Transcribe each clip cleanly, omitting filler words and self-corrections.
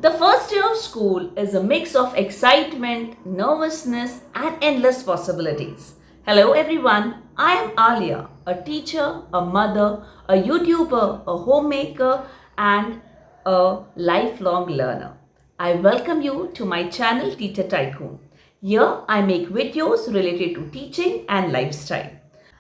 The first day of school is a mix of excitement, nervousness, and endless possibilities. Hello everyone, I am Aaliya, a teacher, a mother, a YouTuber, a homemaker, and a lifelong learner. I welcome you to my channel Teacher.Tycoon. Here I make videos related to teaching and lifestyle.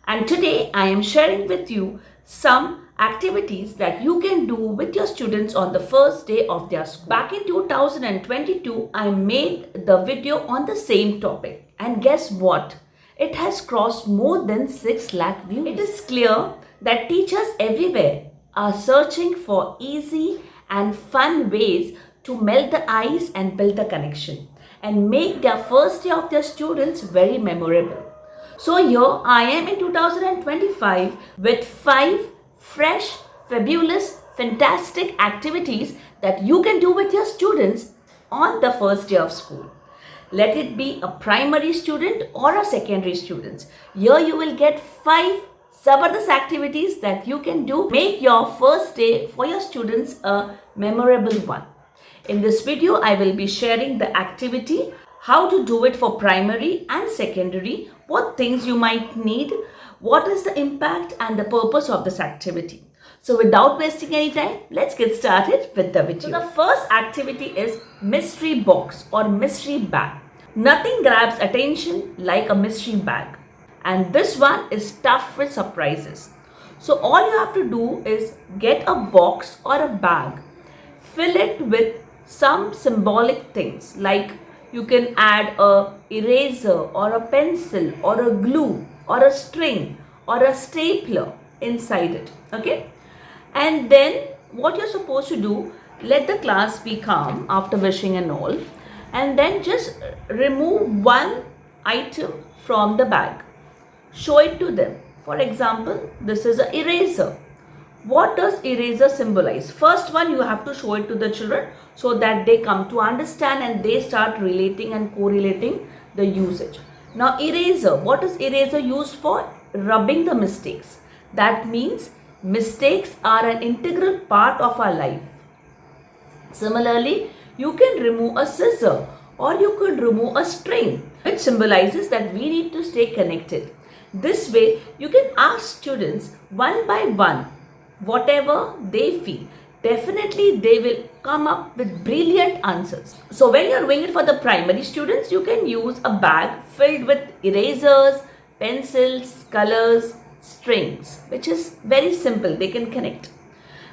And today I am sharing with you some activities that you can do with your students on the first day of their school. Back in 2022, I made the video on the same topic. And guess what? It has crossed more than 6 lakh views. It is clear that teachers everywhere are searching for easy and fun ways to melt the ice and build a connection and make their first day of their students very memorable. So here I am in 2025 with 5 fresh, fabulous, fantastic activities that you can do with your students on the first day of school. Let it be a primary student or a secondary student. Here you will get 5 Zabardast activities that you can do. Make your first day for your students a memorable one. In this video, I will be sharing the activity, how to do it for primary and secondary, what things you might need, what is the impact and the purpose of this activity. So without wasting any time, let's get started with the video. So the first activity is mystery box or mystery bag. Nothing grabs attention like a mystery bag. And this one is stuffed with surprises. So all you have to do is get a box or a bag, fill it with some symbolic things like you can add a eraser or a pencil or a glue or a string or a stapler inside it. Okay, and then what you're supposed to do, let the class be calm after wishing and all, and then just remove one item from the bag, show it to them. For example, this is an eraser. What does eraser symbolize? First one, you have to show it to the children so that they come to understand and they start relating and correlating the usage. Now eraser, what is eraser used for? Rubbing the mistakes. That means mistakes are an integral part of our life. Similarly, you can remove a scissor or you could remove a string, which symbolizes that we need to stay connected. This way, you can ask students one by one whatever they feel. Definitely they will come up with brilliant answers. So when you're doing it for the primary students, you can use a bag filled with erasers, pencils, colors, strings, which is very simple. They can connect.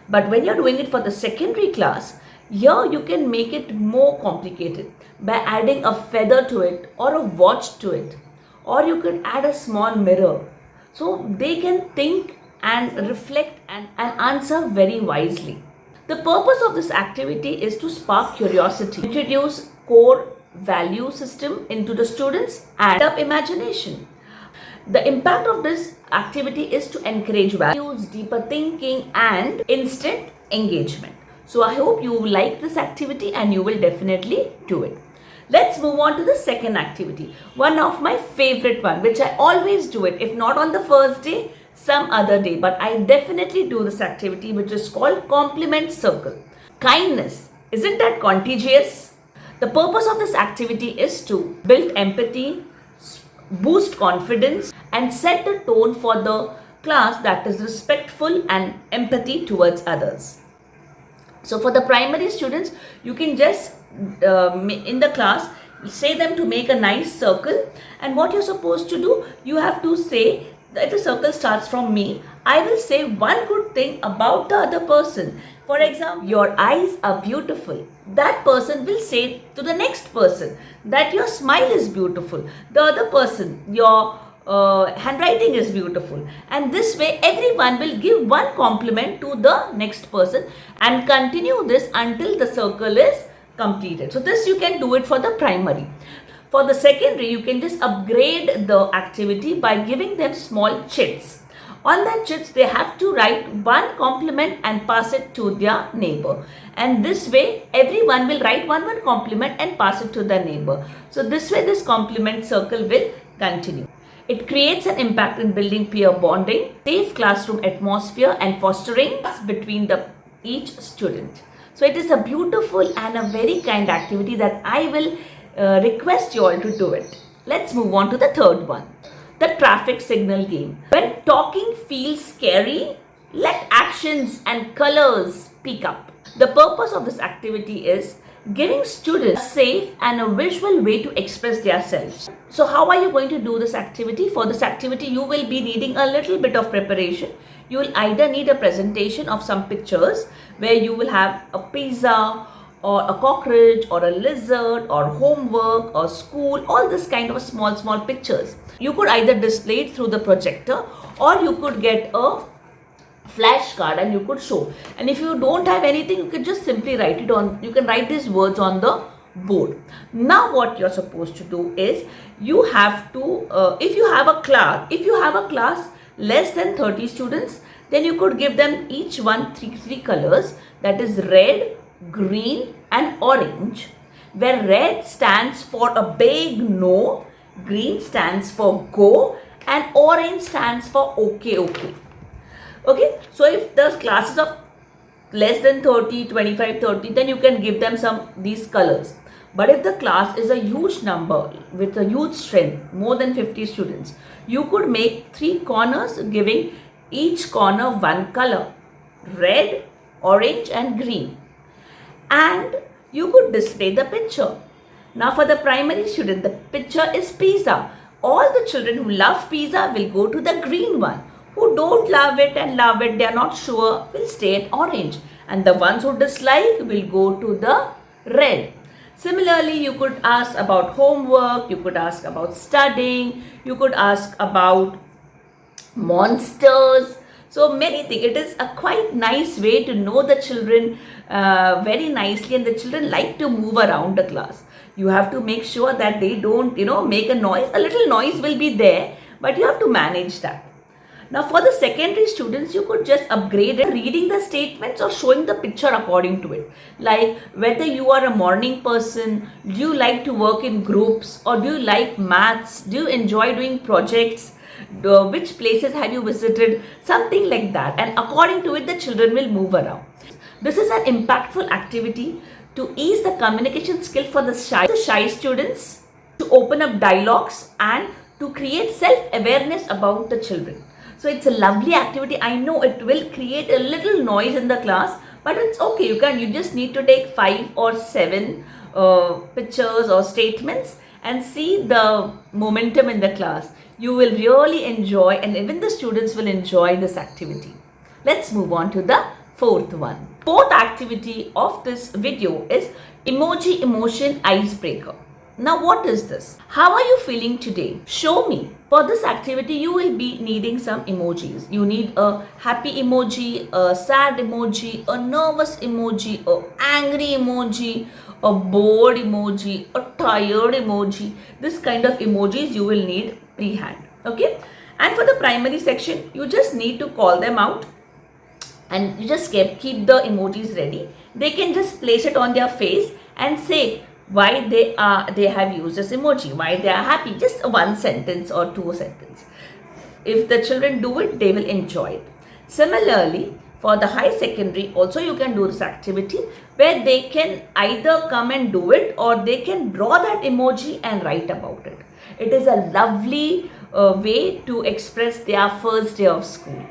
But when you're doing it for the secondary class, here you can make it more complicated by adding a feather to it or a watch to it. Or you could add a small mirror. So they can think and reflect and answer very wisely. The purpose of this activity is to spark curiosity, introduce core value system into the students and develop imagination. The impact of this activity is to encourage values, deeper thinking and instant engagement. So I hope you like this activity and you will definitely do it. Let's move on to the second activity. One of my favorite one, which I always do it, if not on the first day, some other day, but I definitely do this activity, which is called compliment circle. Kindness, isn't that contagious? The purpose of this activity is to build empathy, boost confidence and set the tone for the class that is respectful and empathy towards others. So for the primary students, you can just in the class say them to make a nice circle, and what you're supposed to do, you have to say, if the circle starts from me, I will say one good thing about the other person. For example, your eyes are beautiful. That person will say to the next person that your smile is beautiful. The other person, your handwriting is beautiful. And this way, everyone will give one compliment to the next person and continue this until the circle is completed. So this you can do it for the primary. For the secondary, you can just upgrade the activity by giving them small chits. On that chits, they have to write one compliment and pass it to their neighbor. And this way, everyone will write one compliment and pass it to their neighbor. So this way, this compliment circle will continue. It creates an impact in building peer bonding, safe classroom atmosphere and fostering trust between each student. So it is a beautiful and a very kind activity that I will request you all to do it. Let's move on to the third one, the traffic signal game. When talking feels scary, let actions and colors speak up. The purpose of this activity is giving students a safe and a visual way to express themselves. So how are you going to do this activity? For this activity, you will be needing a little bit of preparation. You will either need a presentation of some pictures where you will have a pizza or a cockroach or a lizard or homework or school, all this kind of small pictures. You could either display it through the projector or you could get a flashcard and you could show. And if you don't have anything, you can just simply write it on, you can write these words on the board. Now what you're supposed to do is you have to, if you have a class less than 30 students, then you could give them each one three colors, that is red, green and orange, where red stands for a big no, green stands for go and orange stands for okay. Okay, so if the classes of less than 30, 25, 30, then you can give them these colors. But if the class is a huge number with a huge strength, more than 50 students, you could make 3 corners giving each corner one color, red, orange and green. And you could display the picture. Now for the primary student, the picture is pizza. All the children who love pizza will go to the green one. Who don't love it, they are not sure, will stay at orange. And the ones who dislike will go to the red. Similarly, you could ask about homework, you could ask about studying, you could ask about monsters. So many things. It is a quite nice way to know the children very nicely, and the children like to move around the class. You have to make sure that they don't, make a noise. A little noise will be there, but you have to manage that. Now for the secondary students, you could just upgrade it, reading the statements or showing the picture according to it. Like whether you are a morning person, do you like to work in groups, or do you like maths, do you enjoy doing projects, which places have you visited, something like that. And according to it, the children will move around. This is an impactful activity to ease the communication skill for the shy students, to open up dialogues and to create self-awareness about the children. So it's a lovely activity. I know it will create a little noise in the class, but it's okay. You just need to take 5 or 7 pictures or statements and see the momentum in the class. You will really enjoy, and even the students will enjoy this activity. Let's move on to the fourth one. Fourth activity of this video is Emoji Emotion Icebreaker. Now what is this? How are you feeling today? Show me. For this activity, you will be needing some emojis. You need a happy emoji, a sad emoji, a nervous emoji, a angry emoji, a bored emoji, a tired emoji. This kind of emojis you will need pre-hand. Okay? And for the primary section, you just need to call them out and you just keep the emojis ready. They can just place it on their face and say why they have used this emoji, why they are happy, just one sentence or 2 sentences. If the children do it, they will enjoy it. Similarly, for the high secondary, also you can do this activity where they can either come and do it or they can draw that emoji and write about it. It is a lovely way to express their first day of school.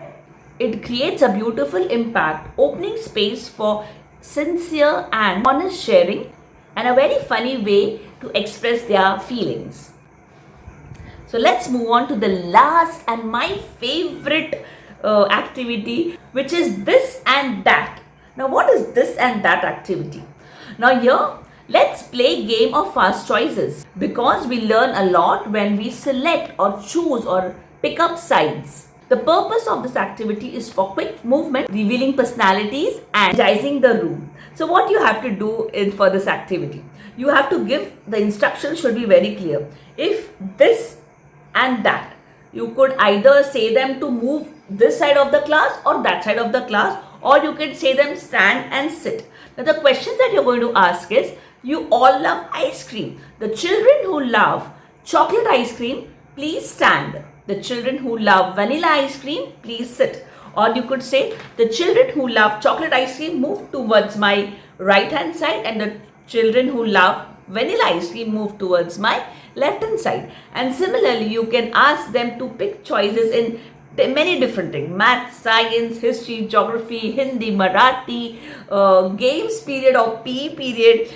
It creates a beautiful impact, opening space for sincere and honest sharing, and a very funny way to express their feelings. So let's move on to the last and my favorite activity, which is this and that. Now what is this and that activity? Now here, let's play game of fast choices, because we learn a lot when we select or choose or pick up sides. The purpose of this activity is for quick movement, revealing personalities and energizing the room. So what you have to do for this activity, you have to give, the instructions should be very clear. If this and that, you could either say them to move this side of the class or that side of the class, or you can say them stand and sit. Now the questions that you're going to ask is, you all love ice cream. The children who love chocolate ice cream, please stand. The children who love vanilla ice cream, please sit. Or you could say, the children who love chocolate ice cream, move towards my right hand side, and the children who love vanilla ice cream move towards my left hand side. And similarly, you can ask them to pick choices in many different things: math, science, history, geography, Hindi, Marathi, games period or PE period,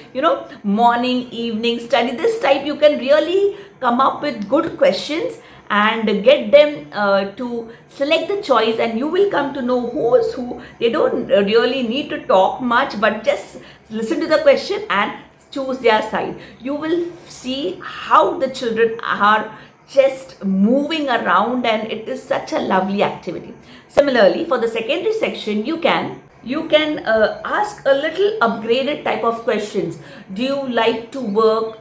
morning, evening study. This type you can really come up with good questions and get them to select the choice, and you will come to know who is who. They don't really need to talk much, but just listen to the question and choose their side. You will see how the children are just moving around, and it is such a lovely activity. Similarly, for the secondary section, you can ask a little upgraded type of questions. Do you like to work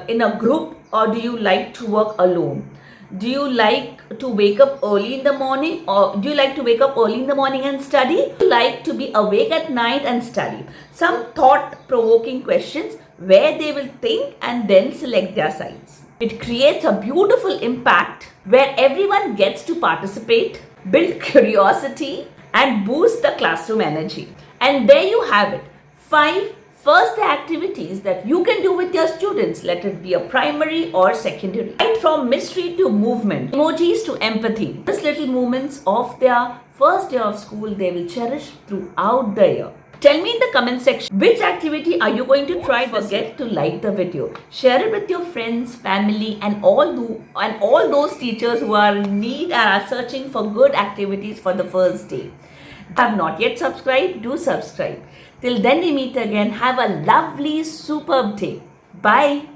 in a group, or do you like to work alone? Do you like to wake up early in the morning, or do you like to wake up early in the morning and study? Do you like to be awake at night and study? Some thought provoking questions where they will think and then select their sides. It creates a beautiful impact where everyone gets to participate, build curiosity, and boost the classroom energy. And there you have it. 5 first activities that you can do with your students, let it be a primary or secondary. Right from mystery to movement, emojis to empathy. These little moments of their first day of school they will cherish throughout the year. Tell me in the comment section, which activity are you going to try? Don't forget to like the video. Share it with your friends, family, and all those teachers who are in need and are searching for good activities for the first day. If you have not yet subscribed, do subscribe. Till then we meet again. Have a lovely, superb day. Bye.